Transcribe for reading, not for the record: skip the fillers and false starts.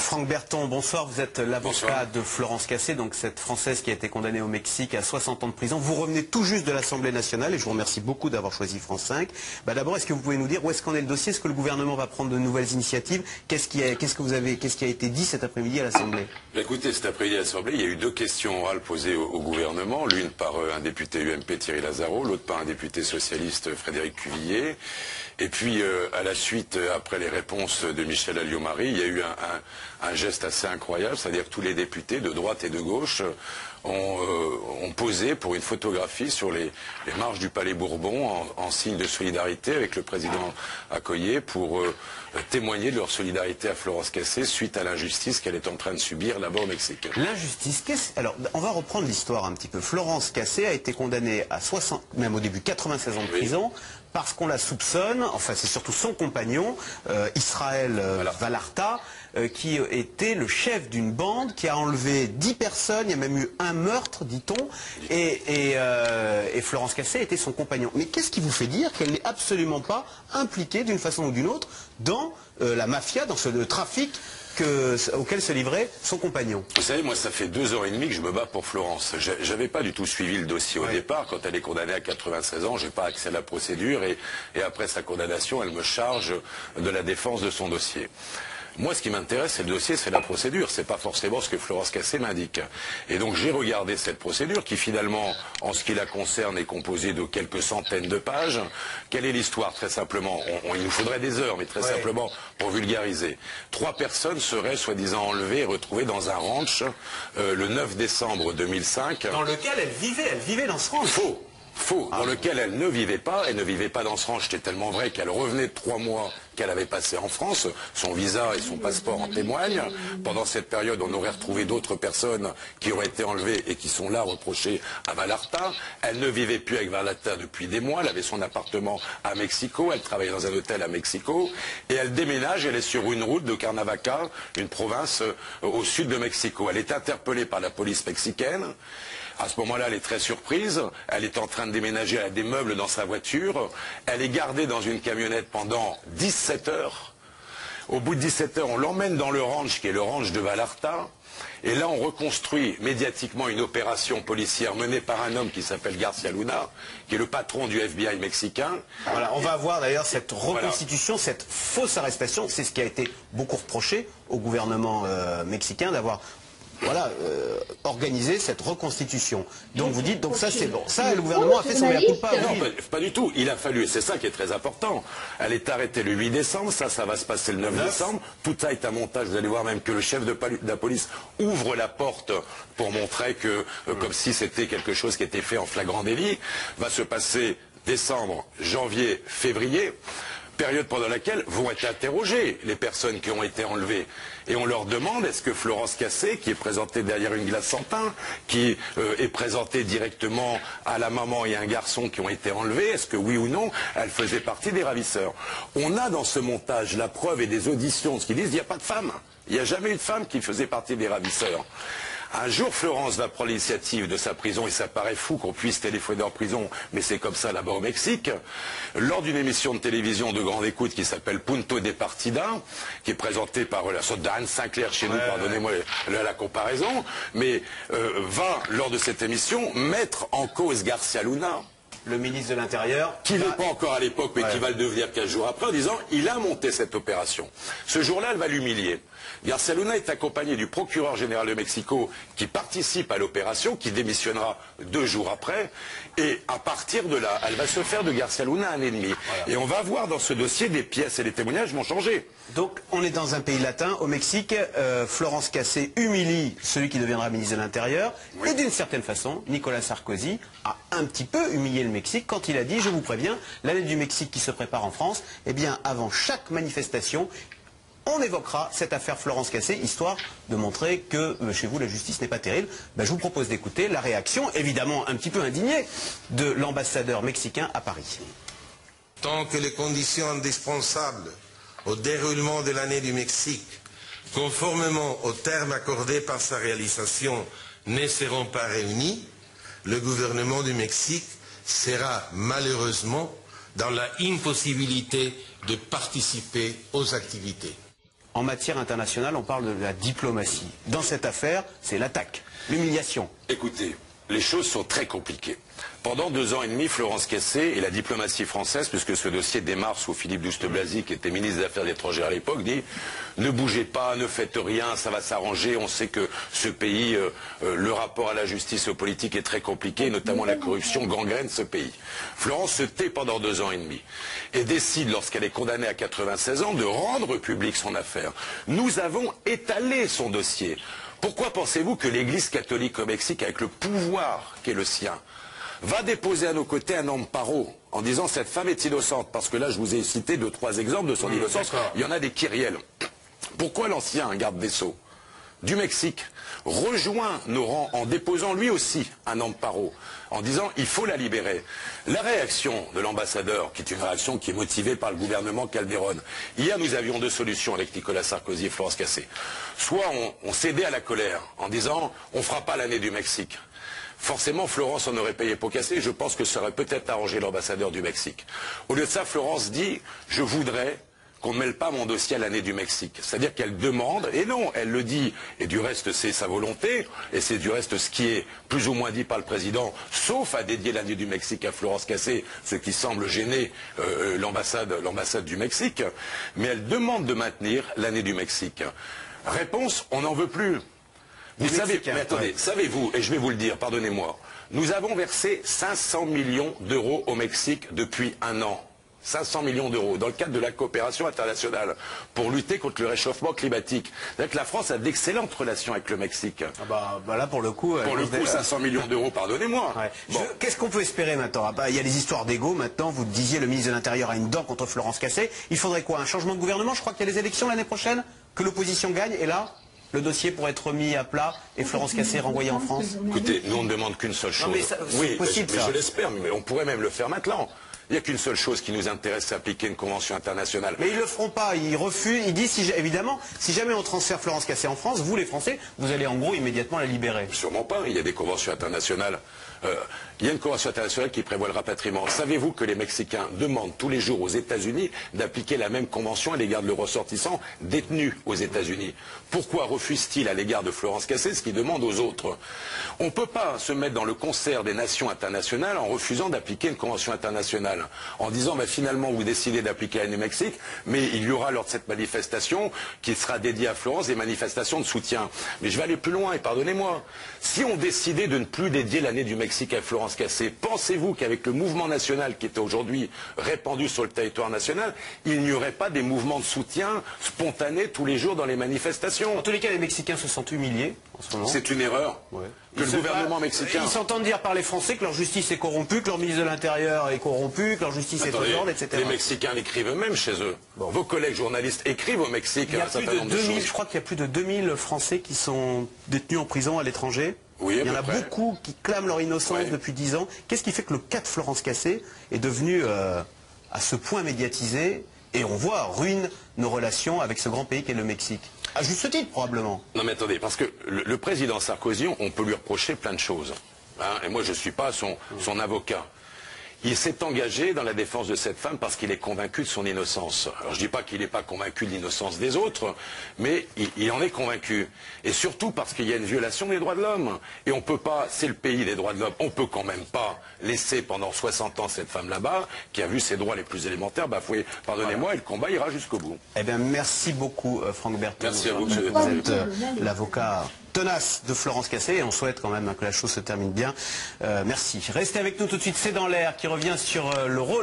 Franck Berton, bonsoir. Vous êtes l'avocat de Florence Cassé, donc cette Française qui a été condamnée au Mexique à 60 ans de prison. Vous revenez tout juste de l'Assemblée nationale et je vous remercie beaucoup d'avoir choisi France 5. D'abord, est-ce que vous pouvez nous dire où est-ce qu'en est le dossier? Est-ce que le gouvernement va prendre de nouvelles initiatives? Qu'est-ce qui a été dit cet après-midi à l'Assemblée? Écoutez, cet après-midi à l'Assemblée, il y a eu deux questions orales posées au gouvernement, l'une par un député UMP Thierry Lazaro, l'autre par un député socialiste Frédéric Cuvillier. Et puis, à la suite, après les réponses de Michel Alliot-Marie, il y a eu un geste assez incroyable, c'est-à-dire que tous les députés de droite et de gauche ont posé pour une photographie sur les marches du Palais Bourbon en signe de solidarité avec le président Accoyer pour témoigner de leur solidarité à Florence Cassé suite à l'injustice qu'elle est en train de subir là-bas au Mexique. L'injustice, alors on va reprendre l'histoire un petit peu. Florence Cassé a été condamnée à 60, même au début 96 ans de prison, parce qu'on la soupçonne, enfin c'est surtout son compagnon, Israël Vallarta, qui était le chef d'une bande qui a enlevé 10 personnes, il y a même eu un meurtre, dit-on, et Florence Cassé était son compagnon. Mais qu'est-ce qui vous fait dire qu'elle n'est absolument pas impliquée d'une façon ou d'une autre dans la mafia, dans ce trafic auquel se livrait son compagnon? Vous savez, moi, ça fait 2 ans et demi que je me bats pour Florence. J'avais pas du tout suivi le dossier au départ. Quand elle est condamnée à 96 ans, j'ai pas accès à la procédure et après sa condamnation, elle me charge de la défense de son dossier. Moi, ce qui m'intéresse, c'est le dossier, c'est la procédure. C'est pas forcément ce que Florence Cassé m'indique. Et donc, j'ai regardé cette procédure qui, finalement, en ce qui la concerne, est composée de quelques centaines de pages. Quelle est l'histoire? Très simplement, il nous faudrait des heures, mais très simplement, pour vulgariser. 3 personnes seraient, soi-disant, enlevées et retrouvées dans un ranch le 9 décembre 2005. Dans lequel elle vivait dans ce ranch. Faux, dans lequel elle ne vivait pas dans ce ranch, c'était tellement vrai qu'elle revenait de 3 mois qu'elle avait passé en France, son visa et son passeport en témoignent. Pendant cette période, on aurait retrouvé d'autres personnes qui auraient été enlevées et qui sont là reprochées à Vallarta. Elle ne vivait plus avec Vallarta depuis des mois, elle avait son appartement à Mexico, elle travaillait dans un hôtel à Mexico, et elle déménage, elle est sur une route de Cuernavaca, une province au sud de Mexico. Elle est interpellée par la police mexicaine. À ce moment-là, elle est très surprise. Elle est en train de déménager, elle a des meubles dans sa voiture. Elle est gardée dans une camionnette pendant 17 heures. Au bout de 17 heures, on l'emmène dans le ranch, qui est le ranch de Vallarta. Et là, on reconstruit médiatiquement une opération policière menée par un homme qui s'appelle Garcia Luna, qui est le patron du FBI mexicain. Voilà, on va voir d'ailleurs cette reconstitution, cette fausse arrestation. C'est ce qui a été beaucoup reproché au gouvernement mexicain d'avoir organiser cette reconstitution. Donc vous dites, donc ça c'est bon. Ça, le gouvernement a fait son mea culpa. Non, pas du tout. Il a fallu, et c'est ça qui est très important. Elle est arrêtée le 8 décembre, ça va se passer le 9 décembre. Tout ça est un montage. Vous allez voir même que le chef de la police ouvre la porte pour montrer que, comme si c'était quelque chose qui était fait en flagrant délit, va se passer décembre, janvier, février. Période pendant laquelle vont être interrogées les personnes qui ont été enlevées. Et on leur demande, est-ce que Florence Cassé, qui est présentée derrière une glace sans pain, qui est présentée directement à la maman et à un garçon qui ont été enlevés, est-ce que oui ou non, elle faisait partie des ravisseurs? On a dans ce montage la preuve et des auditions, ce qu'ils disent, il n'y a pas de femme. Il n'y a jamais eu de femme qui faisait partie des ravisseurs. Un jour, Florence va prendre l'initiative de sa prison, et ça paraît fou qu'on puisse téléphoner en prison, mais c'est comme ça là-bas au Mexique, lors d'une émission de télévision de grande écoute qui s'appelle Punto de Partida, qui est présentée par la sorte d'Anne Sinclair chez nous, pardonnez-moi la comparaison, mais va, lors de cette émission, mettre en cause Garcia Luna, le ministre de l'Intérieur, qui n'est pas encore à l'époque, mais qui va le devenir 15 jours après, en disant il a monté cette opération. Ce jour-là, elle va l'humilier. Garcia Luna est accompagné du procureur général de Mexico qui participe à l'opération, qui démissionnera 2 jours après, et à partir de là, elle va se faire de Garcia Luna un ennemi. Et on va voir dans ce dossier des pièces et les témoignages vont changer. Donc on est dans un pays latin, au Mexique, Florence Cassé humilie celui qui deviendra ministre de l'Intérieur, et d'une certaine façon, Nicolas Sarkozy a un petit peu humilié le Mexique quand il a dit, je vous préviens, l'année du Mexique qui se prépare en France, eh bien avant chaque manifestation, on évoquera cette affaire Florence Cassé, histoire de montrer que chez vous la justice n'est pas terrible. Je vous propose d'écouter la réaction, évidemment un petit peu indignée, de l'ambassadeur mexicain à Paris. Tant que les conditions indispensables au déroulement de l'année du Mexique, conformément aux termes accordés par sa réalisation, ne seront pas réunies, le gouvernement du Mexique sera malheureusement dans la impossibilité de participer aux activités. En matière internationale, on parle de la diplomatie. Dans cette affaire, c'est l'attaque, l'humiliation. Écoutez, les choses sont très compliquées. Pendant 2 ans et demi, Florence Cassé et la diplomatie française, puisque ce dossier démarre sous Philippe Douste-Blazy, qui était ministre des Affaires étrangères à l'époque, dit « Ne bougez pas, ne faites rien, ça va s'arranger. On sait que ce pays, le rapport à la justice et aux politiques est très compliqué, notamment la corruption gangrène ce pays. » Florence se tait pendant 2 ans et demi et décide, lorsqu'elle est condamnée à 96 ans, de rendre publique son affaire. Nous avons étalé son dossier. Pourquoi pensez-vous que l'Église catholique au Mexique, avec le pouvoir qui est le sien, va déposer à nos côtés un amparo en disant cette femme est innocente? Parce que là, je vous ai cité 2 ou 3 exemples de son innocence. Il y en a des kyrielles. Pourquoi l'ancien garde des Sceaux du Mexique rejoint nos rangs en déposant lui aussi un amparo, en disant il faut la libérer? La réaction de l'ambassadeur, qui est une réaction qui est motivée par le gouvernement Calderón. Hier, nous avions 2 solutions avec Nicolas Sarkozy et Florence Cassé. Soit on cédait à la colère en disant on ne fera pas l'année du Mexique. Forcément, Florence en aurait payé pour casser, et je pense que ça aurait peut-être arrangé l'ambassadeur du Mexique. Au lieu de ça, Florence dit je voudrais qu'on ne mêle pas mon dossier à l'année du Mexique. C'est-à-dire qu'elle demande, et non, elle le dit, et du reste c'est sa volonté, et c'est du reste ce qui est plus ou moins dit par le président, sauf à dédier l'année du Mexique à Florence Cassé, ce qui semble gêner l'ambassade du Mexique, mais elle demande de maintenir l'année du Mexique. Réponse, on n'en veut plus. Vous savez, mais attendez, savez-vous, et je vais vous le dire, pardonnez-moi, nous avons versé 500 millions d'euros au Mexique depuis 1 an. 500 millions d'euros dans le cadre de la coopération internationale pour lutter contre le réchauffement climatique. C'est-à-dire que la France a d'excellentes relations avec le Mexique. Ah bah là, pour le coup... Pour le coup, 500 millions d'euros, pardonnez-moi. Ouais. Bon. Qu'est-ce qu'on peut espérer maintenant? Il y a les histoires d'ego maintenant. Vous disiez, le ministre de l'Intérieur a une dent contre Florence Cassé. Il faudrait quoi? Un changement de gouvernement? Je crois qu'il y a les élections l'année prochaine, que l'opposition gagne, et là le dossier pourrait être remis à plat et Florence Cassé renvoyée en France? Écoutez, nous on ne demande qu'une seule chose. Mais oui, possible, mais je l'espère, mais on pourrait même le faire maintenant. Il n'y a qu'une seule chose qui nous intéresse, c'est appliquer une convention internationale. Mais ils ne le feront pas, ils refusent, ils disent, évidemment, si jamais on transfère Florence Cassé en France, vous les Français, vous allez en gros immédiatement la libérer. Sûrement pas, il y a des conventions internationales. Il y a une convention internationale qui prévoit le rapatriement. Savez-vous que les Mexicains demandent tous les jours aux États-Unis d'appliquer la même convention à l'égard de leurs ressortissants détenus aux États-Unis? Pourquoi refuse-t-il à l'égard de Florence Cassé ce qu'il demande aux autres? On ne peut pas se mettre dans le concert des nations internationales en refusant d'appliquer une convention internationale, en disant finalement vous décidez d'appliquer l'année du Mexique, mais il y aura lors de cette manifestation qui sera dédiée à Florence des manifestations de soutien. Mais je vais aller plus loin et pardonnez-moi. Si on décidait de ne plus dédier l'année du Mexique à Florence Cassé, pensez-vous qu'avec le mouvement national qui est aujourd'hui répandu sur le territoire national, il n'y aurait pas des mouvements de soutien spontanés tous les jours dans les manifestations? En tous les cas, les Mexicains se sentent humiliés en ce moment. C'est une erreur. Ouais. Que le gouvernement mexicain... Ils s'entendent dire par les Français que leur justice est corrompue, que leur ministre de l'Intérieur est corrompu, que leur justice est aux ordres, etc. Les Mexicains l'écrivent eux-mêmes chez eux. Bon. Vos collègues journalistes écrivent au Mexique un certain nombre de choses. Je crois qu'il y a plus de 2000 Français qui sont détenus en prison à l'étranger. Oui, il y en a beaucoup qui clament leur innocence depuis 10 ans. Qu'est-ce qui fait que le cas de Florence Cassé est devenu à ce point médiatisé et on voit ruine nos relations avec ce grand pays qu'est le Mexique? À juste titre, probablement. Non mais attendez, parce que le président Sarkozy, on peut lui reprocher plein de choses. Hein, et moi je ne suis pas son avocat. Il s'est engagé dans la défense de cette femme parce qu'il est convaincu de son innocence. Alors je ne dis pas qu'il n'est pas convaincu de l'innocence des autres, mais il en est convaincu. Et surtout parce qu'il y a une violation des droits de l'homme. Et on ne peut pas, c'est le pays des droits de l'homme, on ne peut quand même pas laisser pendant 60 ans cette femme là-bas, qui a vu ses droits les plus élémentaires bafoués. Pardonnez-moi, et le combat ira jusqu'au bout. Eh bien merci beaucoup Franck Berthaud. Merci à vous. Vous êtes l'avocat tenace de Florence Cassé et on souhaite quand même que la chose se termine bien. Merci. Restez avec nous tout de suite, c'est dans l'air qui revient sur le rôle